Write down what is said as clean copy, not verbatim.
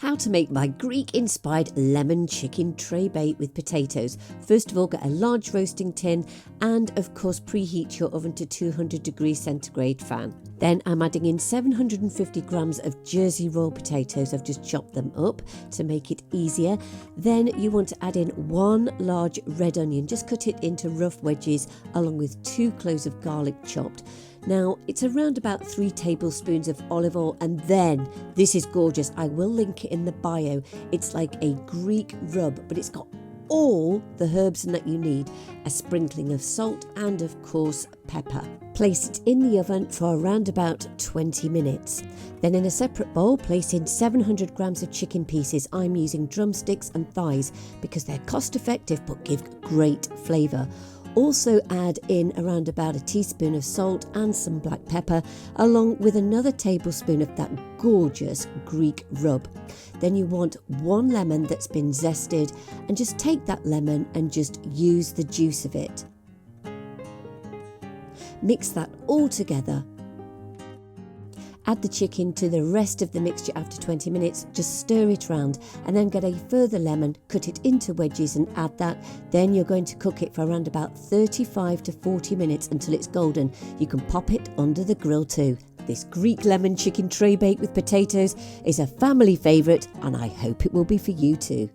How to make my Greek-inspired lemon chicken tray bake with potatoes. First of all, get a large roasting tin and of course preheat your oven to 200 degrees centigrade fan. Then I'm adding in 750 grams of Jersey roll potatoes. I've just chopped them up to make it easier. Then you want to add in one large red onion, just cut it into rough wedges along with 2 cloves of garlic chopped. Now it's around about 3 tablespoons of olive oil, and then this is gorgeous. I will link it in the bio. It's like a Greek rub, but it's got all the herbs that you need, a sprinkling of salt and of course pepper. Place it in the oven for around about 20 minutes. Then in a separate bowl, place in 700 grams of chicken pieces. I'm using drumsticks and thighs because they're cost effective but give great flavour. Also add in around about a teaspoon of salt and some black pepper, along with another tablespoon of that gorgeous Greek rub. Then you want 1 lemon that's been zested, and just take that lemon and just use the juice of it. Mix that all together. Add the chicken to the rest of the mixture after 20 minutes, just stir it round and then get a further lemon, cut it into wedges and add that. Then you're going to cook it for around about 35 to 40 minutes until it's golden. You can pop it under the grill too. This Greek lemon chicken tray bake with potatoes is a family favourite and I hope it will be for you too.